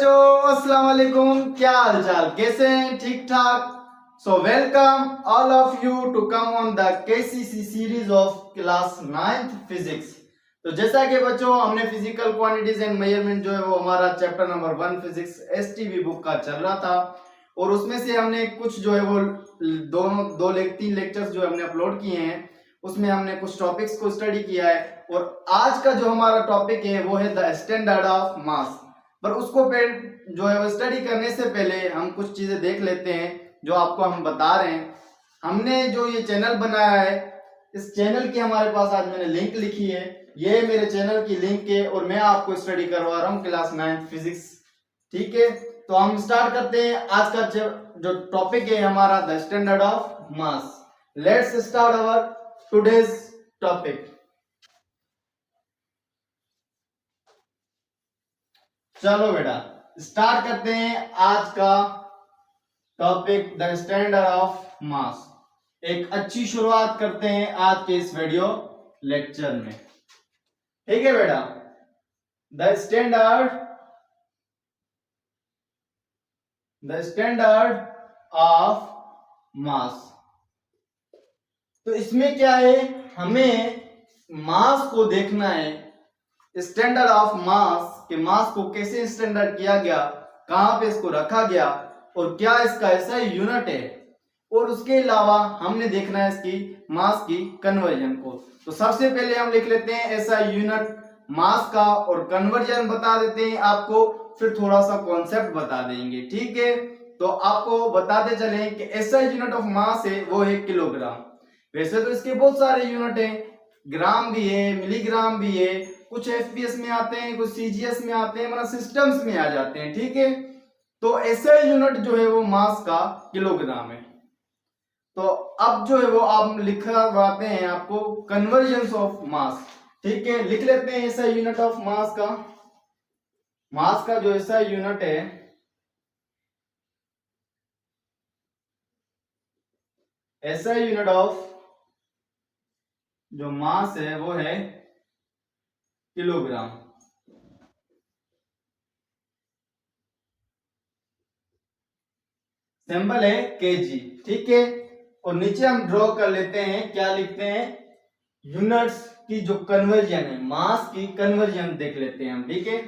बच्चों, अस्सलाम वालेकुम। क्या हाल चाल, कैसे हैं? ठीक ठाक। So welcome all of you to come on the KCC series of class 9th physics. तो जैसा कि बच्चों हमने फिजिकल क्वांटिटीज एंड मेजरमेंट जो है वो हमारा chapter number 1 physics STV book का चल रहा था, और उसमें से हमने कुछ जो है वो तीन लेक्चर्स जो हमने अपलोड किए हैं, उसमें हमने कुछ टॉपिक्स को स्टडी किया है। और आज का जो हमारा टॉपिक है वो है द स्टैंडर्ड ऑफ मास। पर उसको जो है वो स्टडी करने से पहले हम कुछ चीजें देख लेते हैं जो आपको हम बता रहे हैं। हमने जो ये चैनल बनाया है, इस चैनल की हमारे पास आज मैंने लिंक लिखी है। ये मेरे चैनल की लिंक है और मैं आपको स्टडी करवा रहा हूँ क्लास 9 फिजिक्स। ठीक है, तो हम स्टार्ट करते हैं। आज का जो टॉपिक है हमारा the standard of mass. Let's start our today's topic. चलो बेटा स्टार्ट करते हैं आज का टॉपिक द स्टैंडर्ड ऑफ मास। एक अच्छी शुरुआत करते हैं आज के इस वीडियो लेक्चर में। ठीक है बेटा, द स्टैंडर्ड ऑफ मास। तो इसमें क्या है, हमें मास को देखना है। स्टैंडर्ड ऑफ मास के मास को कैसे स्टैंडर्ड किया गया, कहां पे इसको रखा गया और क्या इसका ऐसा यूनिट है, और उसके अलावा हमने देखना है इसकी मास की कन्वर्जन को। तो सबसे पहले हम लिख लेते हैं ऐसा यूनिट मास का, और कन्वर्जन बता देते हैं आपको, फिर थोड़ा सा कॉन्सेप्ट बता देंगे। ठीक है, तो आपको बताते चले कि ऐसा यूनिट ऑफ मास है वो है किलोग्राम। वैसे तो इसके बहुत सारे यूनिट हैं, ग्राम भी है, मिलीग्राम भी है, कुछ एफपीएस में आते हैं, कुछ सीजीएस में आते हैं, मतलब सिस्टम्स में आ जाते हैं। ठीक है, तो ऐसा यूनिट जो है वो मास का किलोग्राम है। तो अब जो है वो आप लिखवाते हैं आपको कन्वर्जन ऑफ मास। ठीक है, लिख लेते हैं ऐसा यूनिट ऑफ मास का। मास का जो ऐसा यूनिट है, ऐसा यूनिट ऑफ जो मास है वो है किलोग्राम। सिंबल है केजी। ठीक है, और नीचे हम ड्रॉ कर लेते हैं, क्या लिखते हैं, यूनिट्स की जो कन्वर्जन है, मास की कन्वर्जन देख लेते हैं हम। ठीक है,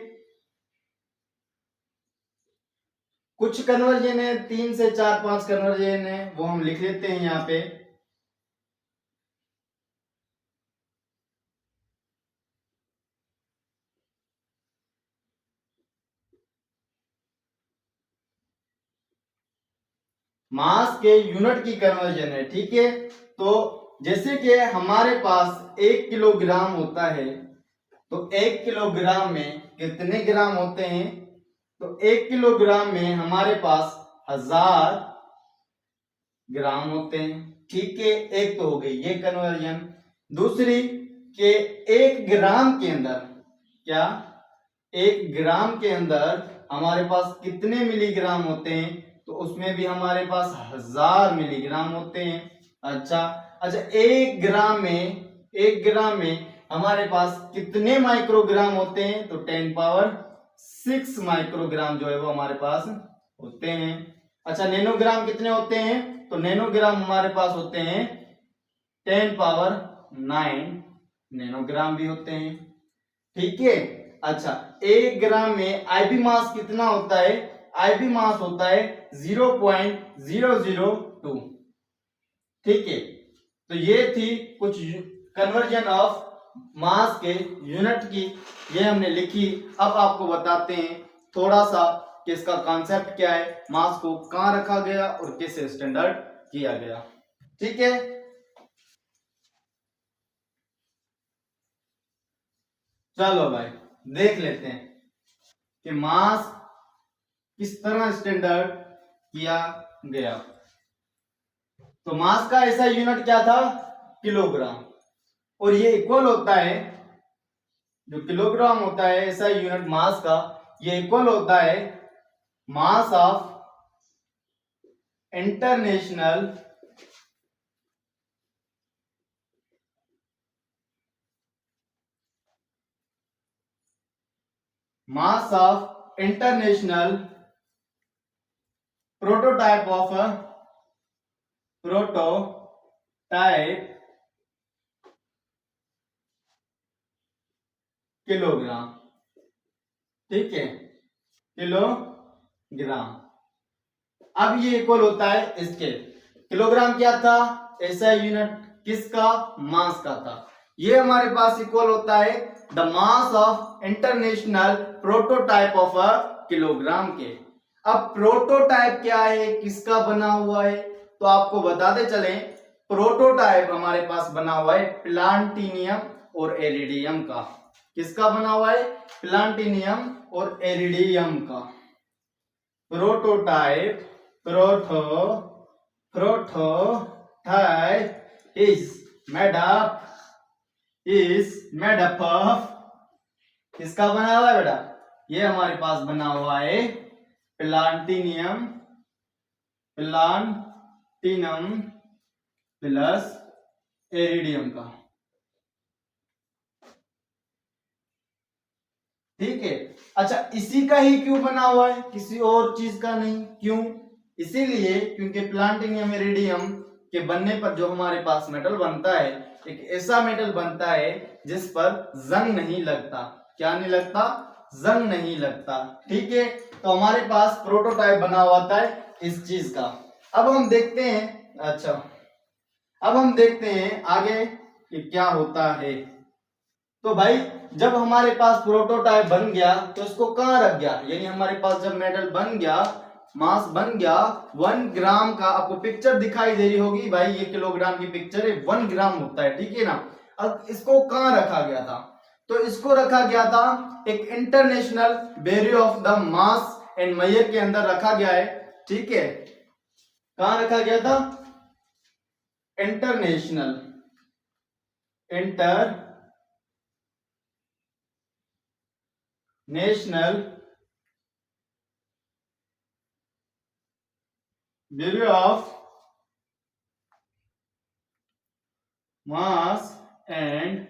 कुछ कन्वर्जन है, 3 से 4 5 कन्वर्जन है, वो हम लिख लेते हैं यहाँ पे। मास के यूनिट की कन्वर्जन है। ठीक है, तो जैसे कि हमारे पास 1 किलोग्राम होता है, तो 1 किलोग्राम में कितने ग्राम होते हैं, तो 1 किलोग्राम में हमारे पास 1000 ग्राम होते हैं। ठीक है, एक तो हो गई ये कन्वर्जन। दूसरी के 1 ग्राम के अंदर, क्या 1 ग्राम के अंदर हमारे पास कितने मिलीग्राम होते हैं, तो उसमें भी हमारे पास 1000 मिलीग्राम होते हैं। अच्छा अच्छा, 1 ग्राम में हमारे पास कितने माइक्रोग्राम होते हैं, तो 10 पावर 6 माइक्रोग्राम जो है वो हमारे पास होते हैं। अच्छा, नैनोग्राम कितने होते हैं, तो नैनोग्राम हमारे पास होते हैं 10 पावर 9 नैनोग्राम भी होते हैं। ठीक है, अच्छा 1 ग्राम में आईबी मास कितना होता है, आईबी मास होता है 0.002। ठीक है, तो ये थी कुछ कन्वर्जन ऑफ मास के यूनिट की, ये हमने लिखी। अब आपको बताते हैं थोड़ा सा कि इसका कॉन्सेप्ट क्या है, मास को कहां रखा गया और कैसे स्टैंडर्ड किया गया। ठीक है, चलो भाई देख लेते हैं कि मास किस तरह स्टैंडर्ड किया गया। तो मास का ऐसा यूनिट क्या था, किलोग्राम, और ये इक्वल होता है, जो किलोग्राम होता है ऐसा यूनिट मास का, ये इक्वल होता है mass of international mass of international prototype kilogram, ठीक है, किलोग्राम। अब ये इक्वल होता है इसके, किलोग्राम क्या था, ऐसा यूनिट किसका, मास का था। ये हमारे पास इक्वल होता है the mass of international prototype of a kilogram के। अब प्रोटोटाइप क्या है, किसका बना हुआ है, तो आपको बताते चले, प्रोटोटाइप हमारे पास बना हुआ है प्लांटिनियम और इरिडियम का। किसका बना हुआ है, प्लांटिनियम और इरिडियम का। Prototype prototype is made up of, किसका बना हुआ है बेटा, ये हमारे पास बना हुआ है प्लांटिनियम प्लस इरिडियम का, ठीक है। अच्छा, इसी का ही क्यों बना हुआ है, किसी और चीज का नहीं, क्यों, इसीलिए क्योंकि प्लांटिनियम इरिडियम के बनने पर जो हमारे पास मेटल बनता है, एक ऐसा मेटल बनता है जिस पर जंग नहीं लगता। क्या नहीं लगता, जंग नहीं लगता, ठीक है। तो हमारे पास प्रोटोटाइप बना हुआ था इस चीज का। अब हम देखते हैं, अच्छा अब हम देखते हैं आगे कि क्या होता है। तो भाई जब हमारे पास प्रोटोटाइप बन गया तो इसको कहां रख गया, यानी हमारे पास जब मेटल बन गया, मास बन गया 1 ग्राम का, आपको पिक्चर दिखाई दे रही होगी भाई, ये किलोग्राम की पिक्चर है, 1 ग्राम होता है, ठीक है ना। अब इसको कहां रखा गया था, तो इसको रखा गया था एक international barrier of the mass and measure के अंदर रखा गया है, ठीक है। कहां रखा गया था, international barrier of mass and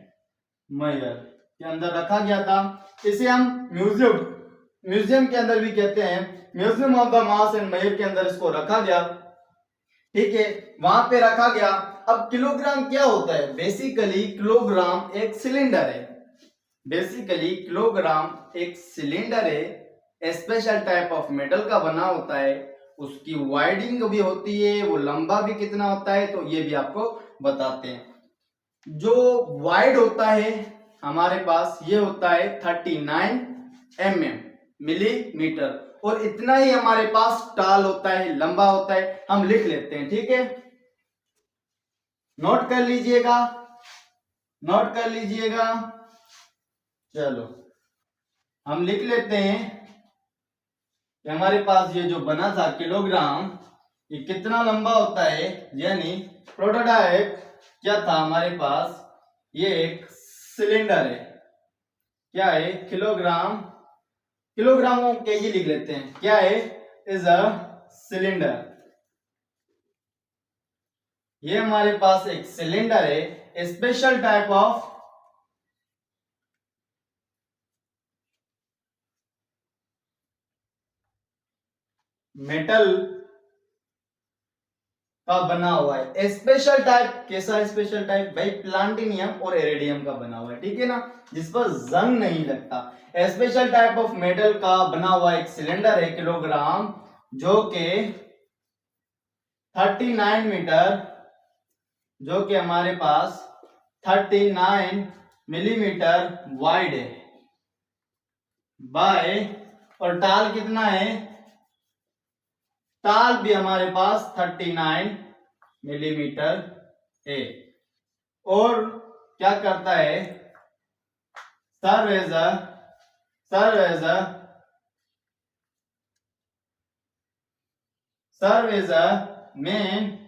measure के अंदर रखा गया था। इसे हम म्यूजियम के अंदर भी कहते हैं, museum of the mass and measure के अंदर इसको रखा गया, ठीक है, वहां पे रखा गया। अब किलोग्राम क्या होता है, बेसिकली किलोग्राम एक सिलेंडर है, बेसिकली किलोग्राम एक सिलेंडर है, स्पेशल टाइप ऑफ मेटल का बना होता है, उसकी वाइडिंग भी होती है, वो लंबा भी कितना होता है, तो ये भी आपको बताते हैं। जो वाइड होता है हमारे पास, ये होता है 39 mm मिलीमीटर, और इतना ही हमारे पास टाल होता है, लंबा होता है, हम लिख लेते हैं, ठीक है, नोट कर लीजिएगा, नोट कर लीजिएगा। चलो हम लिख लेते हैं कि हमारे पास ये जो बना था किलोग्राम, ये कितना लंबा होता है, यानी प्रोटोटाइप क्या था हमारे पास, ये एक सिलेंडर है, क्या है, किलोग्राम, किलोग्रामों केजी लिख लेते हैं, क्या है, इज अ सिलेंडर। ये हमारे पास एक सिलेंडर है, स्पेशल टाइप ऑफ मेटल का बना हुआ है, स्पेशल टाइप, कैसा स्पेशल टाइप भाई, प्लांटिनियम और इरिडियम का बना हुआ है, ठीक है ना, जिस पर जंग नहीं लगता। स्पेशल टाइप ऑफ मेटल का बना हुआ एक सिलेंडर है किलोग्राम, जो कि 39 मीटर, जो कि हमारे पास 39 मिलीमीटर वाइड है, बाय, और टाल कितना है, टाल भी हमारे पास 39 मिलीमीटर है, और क्या करता है, serve as a main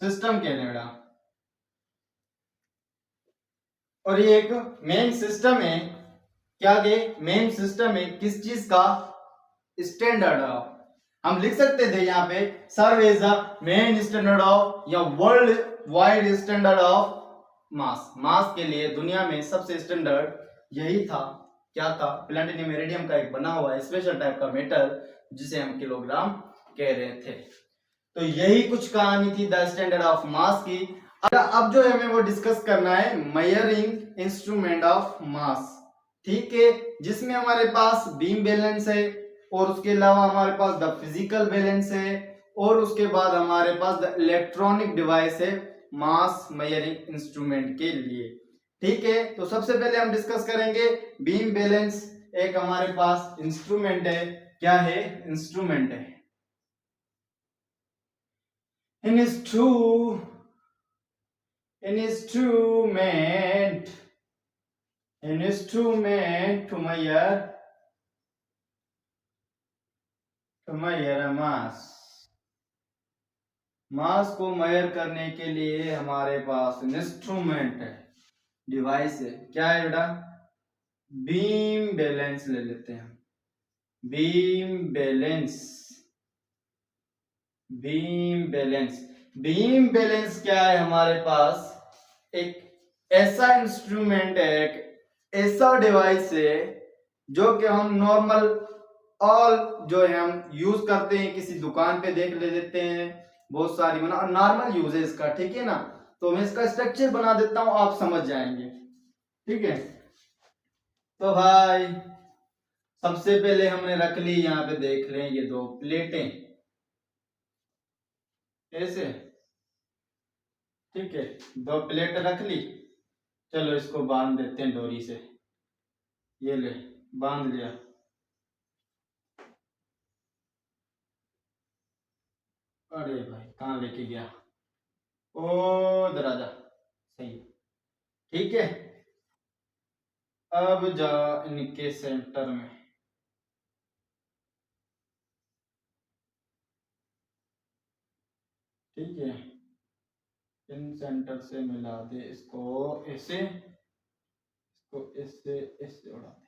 system कहने बेटा, और ये एक मेन सिस्टम है, क्या ये मेन सिस्टम है किस चीज का, स्टैंडर्ड ऑफ, हम लिख सकते थे यहाँ पे serve as a main standard of या world wide standard of mass के लिए दुनिया में सबसे स्टैंडर्ड यही था। क्या था? प्लैटिनम इरिडियम का एक बना हुआ स्पेशल टाइप का मेटल जिसे हम किलोग्राम कह रहे थे। तो यही कुछ कहानी थी द स्टैंडर्ड ऑफ मास की। अब जो है हमें वो डिस्कस करना है मेजरिंग इंस्ट्रूमेंट ऑफ मास, ठीक है, जिसमें हमारे पास बीम बैलेंस है और उसके अलावा हमारे पास द फिजिकल बैलेंस है और उसके बाद हमारे पास द इलेक्ट्रॉनिक डिवाइस है मास मेजरिंग इंस्ट्रूमेंट के लिए। ठीक है, तो सबसे पहले हम डिस्कस करेंगे बीम बैलेंस। एक हमारे पास इंस्ट्रूमेंट है। क्या है? इंस्ट्रूमेंट है। instrument to measure मास को मेजर करने के लिए हमारे पास इंस्ट्रूमेंट है, डिवाइस है। क्या है बेटा? बीम बैलेंस ले लेते हैं। बीम बैलेंस क्या है? हमारे पास एक ऐसा इंस्ट्रूमेंट है, एक ऐसा डिवाइस है जो कि हम नॉर्मल ऑल जो है हम यूज करते हैं, किसी दुकान पे देख ले लेते हैं, बहुत सारी बना नॉर्मल यूज है इसका, ठीक है ना। तो मैं इसका स्ट्रक्चर बना देता हूं, आप समझ जाएंगे, ठीक है। तो भाई सबसे पहले हमने रख ली, यहाँ पे देख लें ये दो प्लेटें ऐसे, ठीक है, दो प्लेट रख ली। चलो इसको बांध देते हैं डोरी से। ये ले, बांध लिया। अरे भाई कहाँ लेके गया? ओ दराजा, सही, ठीक है। अब जा इनके सेंटर में, ठीक है, इन सेंटर से मिला दे इसको ऐसे, इसको ऐसे ऐसे उड़ा दे।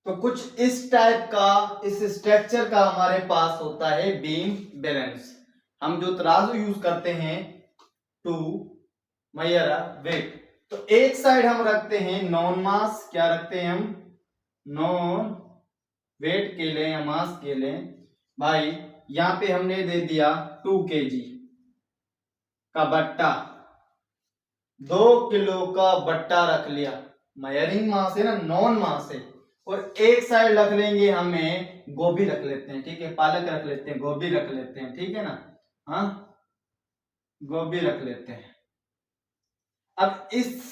तो कुछ इस टाइप का, इस स्ट्रक्चर का हमारे पास होता है बीम बैलेंस। हम जो तराजू यूज करते हैं टू मेजर वेट, तो एक साइड हम रखते हैं नॉन मास, क्या रखते हैं हम? नॉन वेट के लिए या मास के लिए। भाई यहां पे हमने दे दिया 2 kg का बट्टा, 2 किलो का बट्टा रख लिया। मेजरिंग मास है ना, नॉन मास है। और एक साइड रख लेंगे हमें गोभी रख लेते हैं, ठीक है, पालक रख लेते हैं, गोभी रख लेते हैं, ठीक है ना, हाँ गोभी रख लेते हैं। अब इस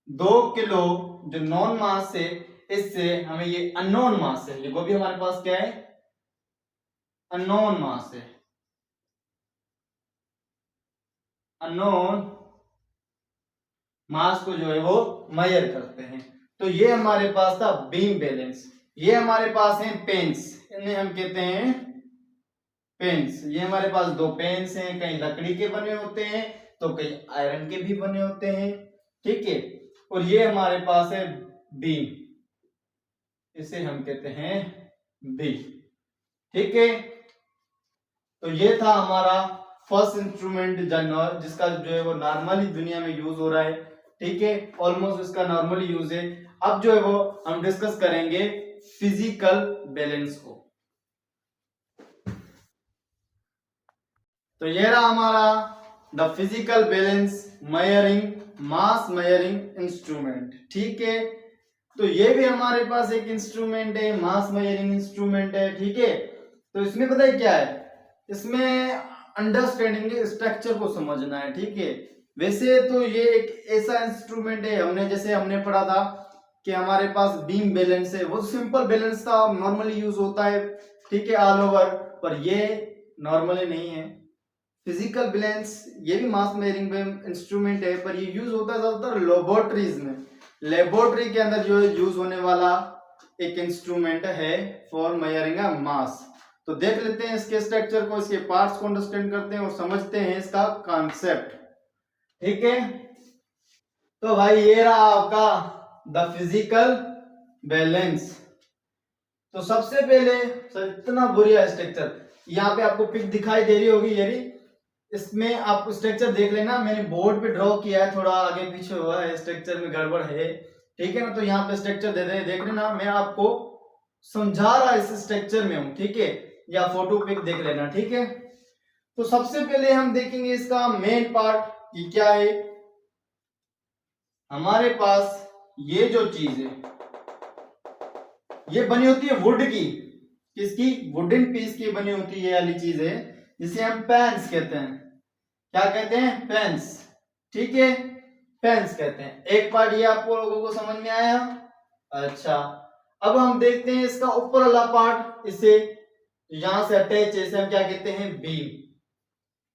2 किलो जो नॉन मास है, इससे हमें ये अननोन मास है, ये गोभी हमारे पास क्या है? अननोन मास है, अननोन मास को जो है वो मेजर करते हैं। तो ये हमारे पास था बीम बैलेंस। ये हमारे पास है पेंस, इन्हें हम कहते हैं पेंस। ये हमारे पास दो पेंस हैं, कई लकड़ी के बने होते हैं तो कई आयरन के भी बने होते हैं, ठीक है। और ये हमारे पास है बीम, इसे हम कहते हैं बीम, ठीक है। तो ये था हमारा फर्स्ट इंस्ट्रूमेंट जिसका जो है वो नॉर्मली दुनिया में यूज हो रहा है, ठीक है, ऑलमोस्ट इसका नॉर्मली यूज है। अब जो है वो हम डिस्कस करेंगे फिजिकल बैलेंस को। तो ये रहा हमारा the physical balance measuring mass measuring instrument, ठीक है। तो ये भी हमारे पास एक इंस्ट्रूमेंट है, मास मेजरिंग इंस्ट्रूमेंट है, ठीक है। तो इसमें पता है क्या है? इसमें अंडरस्टैंडिंग स्ट्रक्चर को समझना है, ठीक है। वैसे तो ये एक ऐसा इंस्ट्रूमेंट है, हमने पढ़ा था कि हमारे पास बीम बैलेंस है, वो सिंपल बैलेंस था, नॉर्मली यूज होता है, ठीक है, ऑल ओवर। पर ये नॉर्मली नहीं है। फिजिकल बैलेंस ये भी मास मेजरिंग इंस्ट्रूमेंट है, पर ये यूज होता है ज्यादातर लेबोरेटरीज में। लेबोरेटरी के अंदर जो यूज होने वाला एक इंस्ट्रूमेंट है फॉर मेजरिंग अ मास। तो देख लेते हैं इसके स्ट्रक्चर को, इसके पार्ट्स को अंडरस्टैंड करते हैं और समझते हैं इसका कॉन्सेप्ट। ठीक है। तो भाई ये रहा आपका द फिजिकल बैलेंस। तो सबसे पहले सर इतना बढ़िया स्ट्रक्चर, यहाँ पे आपको पिक दिखाई दे रही होगी ये रही, इसमें आप स्ट्रक्चर देख लेना, मैंने बोर्ड पे ड्रॉ किया है, थोड़ा आगे पीछे हुआ है, स्ट्रक्चर में गड़बड़ है, ठीक है ना। तो यहाँ पे स्ट्रक्चर दे दे देख लेना, मैं आपको समझा रहा इस स्ट्रक्चर में हूं, ठीक है, या फोटो पिक देख लेना, ठीक है। तो सबसे पहले हम देखेंगे इसका मेन पार्ट कि क्या है। हमारे पास ये जो चीज है ये बनी होती है वुड की, किसकी, वुडन पीस की बनी होती है ये वाली चीज है, जिसे हम पेंस कहते हैं। क्या कहते हैं, पेंस, ठीक है, पेंस कहते हैं। एक पार्ट ये आपको लोगों को समझ में आया। अच्छा, अब हम देखते हैं इसका ऊपर वाला पार्ट, इसे यहां से अटैच है, इसे हम क्या कहते हैं, बीम।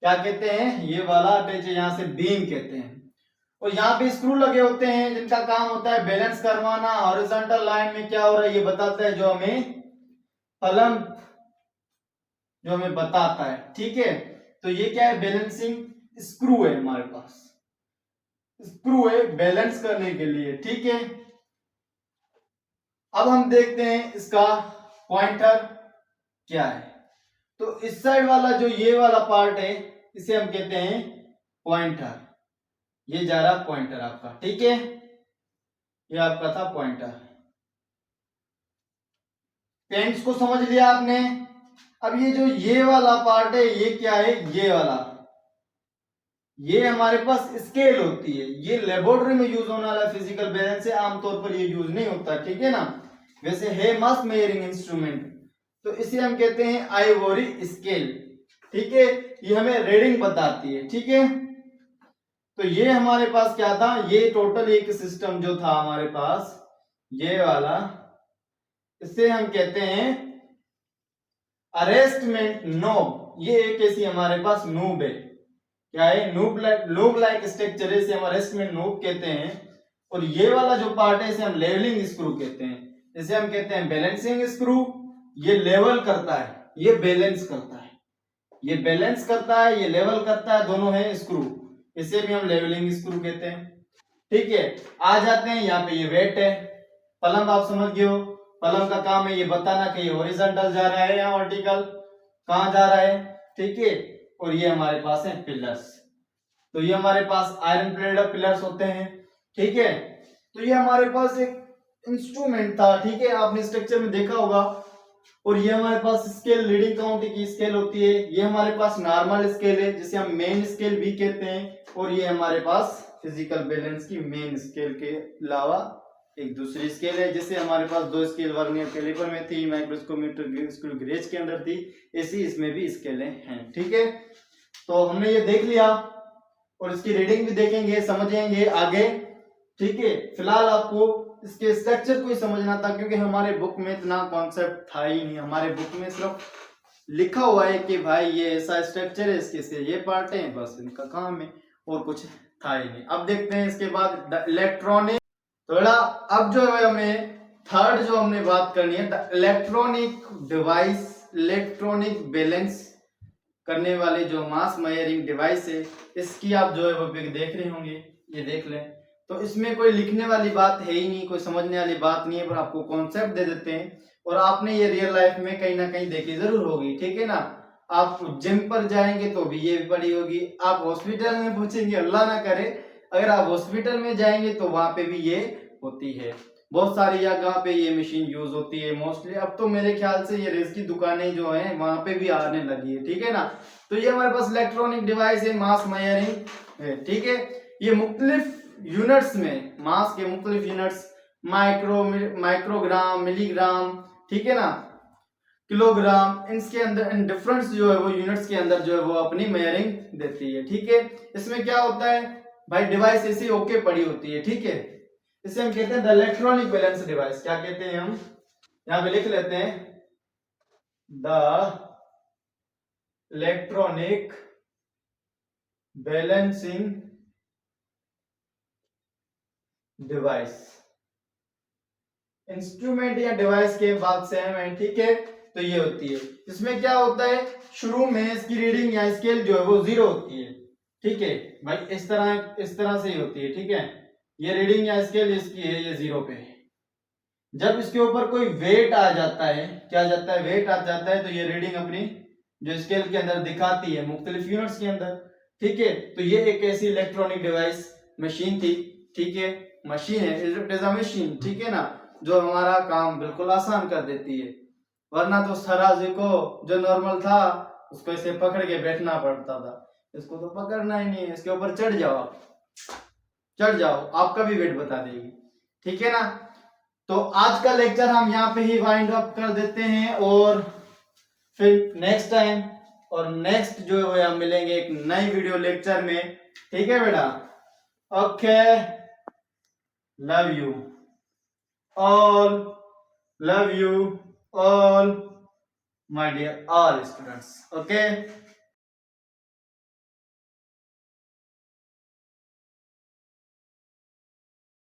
क्या कहते हैं, ये वाला अटैच है यहां से बीम कहते हैं। और यहाँ पे स्क्रू लगे होते हैं जिनका काम होता है बैलेंस करवाना, हॉरिजॉन्टल लाइन में क्या हो रहा है ये बताता है, जो हमें फलन जो हमें बताता है, ठीक है। तो ये क्या है, बैलेंसिंग स्क्रू है, हमारे पास स्क्रू है बैलेंस करने के लिए, ठीक है। अब हम देखते हैं इसका पॉइंटर क्या है। तो इस साइड वाला जो ये वाला पार्ट है इसे हम कहते हैं पॉइंटर, ये जा रहा पॉइंटर आपका, ठीक है, ये आपका था पॉइंटर। पेंट्स को समझ लिया आपने। अब ये जो ये वाला पार्ट है ये क्या है, ये वाला, ये हमारे पास स्केल होती है, ये लेबोरेटरी में यूज होने वाला फिजिकल बैलेंस है, आमतौर पर ये यूज नहीं होता, ठीक है ना। वैसे है मास मेजरिंग इंस्ट्रूमेंट, तो इसे हम कहते हैं आइवोरी स्केल, ठीक है, ये हमें रीडिंग बताती है, ठीक है। तो ये हमारे पास क्या था, ये टोटल एक सिस्टम जो था हमारे पास ये वाला, इसे हम कहते हैं अरेस्टमेंट नोब। ये एक ऐसी हमारे पास नूब है, क्या है, नूब लाइक स्ट्रक्चर है, इसे हम अरेस्टमेंट नूब कहते हैं। और ये वाला जो पार्ट है इसे हम लेवलिंग स्क्रू कहते हैं, इसे हम कहते हैं बैलेंसिंग स्क्रू। ये लेवल करता है, ये बैलेंस करता है, ये बैलेंस करता है, ये लेवल करता है, दोनों है स्क्रू, इसे भी हम लेवलिंग स्क्रू कहते हैं, ठीक है। आ जाते हैं यहाँ पे, ये वेट है, पलंग आप समझ गए हो, पलंग का काम है ये बताना कि ये हॉरिजॉन्टल जा रहा है या वर्टिकल, कहां जा रहा है, ठीक है। और ये हमारे पास है पिलर्स, तो ये हमारे पास आयरन प्लेटेड पिलर्स होते हैं, ठीक है। तो ये हमारे पास एक इंस्ट्रूमेंट था, ठीक है, आपने स्ट्रक्चर में देखा होगा। और ये हमारे पास स्केल, लीडिंग काउंटी की स्केल होती है, ये हमारे पास नॉर्मल स्केल है जिसे हम मेन स्केल भी कहते हैं। और ये हमारे पास फिजिकल बैलेंस की मेन स्केल के अलावा एक दूसरी स्केल है, जिसे हमारे पास दो स्केल वर्नियर कैलिपर में थी, माइक्रोस्कोपीटर स्क्रू गेज के अंदर थी, ऐसी इसमें भी स्केलें हैं, ठीक है। तो हमने ये देख लिया और इसकी रीडिंग भी देखेंगे, समझेंगे आगे, ठीक है। फिलहाल आपको इसके स्ट्रक्चर को ही समझना था, क्योंकि हमारे बुक में इतना कॉन्सेप्ट था ही नहीं, हमारे बुक में सिर्फ लिखा हुआ है कि भाई ये ऐसा स्ट्रक्चर है, इसके ये पार्ट है, बस इनका काम है, और कुछ था ही नहीं। अब देखते हैं इसके बाद इलेक्ट्रॉनिक, थोड़ा अब जो है हमें थर्ड जो हमने बात करनी है, the electronic device, electronic balance करने वाले जो मास मेजरिंग डिवाइस है, इसकी आप जो है वो पिक देख रहे होंगे, ये देख लें। तो इसमें कोई लिखने वाली बात है ही नहीं, कोई समझने वाली बात नहीं है, पर आपको कॉन्सेप्ट दे देते हैं, और आपने ये रियल लाइफ में कहीं ना कहीं देखी जरूर होगी, ठीक है ना। आप जिम पर जाएंगे तो भी ये पड़ी होगी, आप हॉस्पिटल में पूछेंगे, अल्लाह ना करे, अगर आप हॉस्पिटल में जाएंगे तो वहां पे भी ये होती है, बहुत सारी जगह पे ये मशीन यूज होती है मोस्टली। अब तो मेरे ख्याल से ये रेस की दुकानें जो हैं वहां पे भी आने लगी है, ठीक है ना। तो ये हमारे पास इलेक्ट्रॉनिक डिवाइस है, मास मेजरिंग है, ठीक है। ये मुख्तलिफ यूनिट्स में, मास के मुख्तलिफ यूनिट्स, माइक्रोग्राम, मिलीग्राम, ठीक है ना, किलोग्राम, इसके अंदर इन डिफरेंट जो है वो यूनिट्स के अंदर जो है वो अपनी मेजरिंग देती है, ठीक है। इसमें क्या होता है भाई, डिवाइस ऐसी ओके पड़ी होती है, ठीक है, इसे हम कहते हैं द इलेक्ट्रॉनिक बैलेंस डिवाइस। क्या कहते हैं हम, यहां पे लिख लेते हैं the electronic balancing device. Instrument या डिवाइस के बात से है, ठीक है। तो ये होती है, इसमें क्या होता है, शुरू में इसकी रीडिंग या स्केल जो है वो 0 होती है, ठीक है भाई, इस तरह से ही होती है। ठीक है, ये रीडिंग या स्केल इसकी है, ये 0 पे है। जब इसके ऊपर कोई वेट आ जाता है, क्या आ जाता है, वेट आ जाता है, तो ये रीडिंग अपनी जो स्केल के अंदर दिखाती है मुख्तलिफ यूनिट्स के अंदर। ठीक है, तो ये एक ऐसी इलेक्ट्रॉनिक डिवाइस मशीन थी। ठीक है, मशीन है, इट इज अ मशीन। ठीक है ना, जो हमारा काम बिल्कुल आसान कर देती है। वरना तो तराजू को जो नॉर्मल था उसको ऐसे पकड़ के बैठना पड़ता था, इसको तो पकड़ना ही नहीं है, इसके ऊपर चढ़ जाओ, आप चढ़ जाओ, आपका भी वेट बता देगी। ठीक है ना, तो आज का लेक्चर हम यहाँ पे ही वाइंड अप कर देते हैं, और फिर नेक्स्ट टाइम और नेक्स्ट जो है हम मिलेंगे एक नई वीडियो लेक्चर में। ठीक है बेटा, okay, love you all, love you all my dear all students, okay.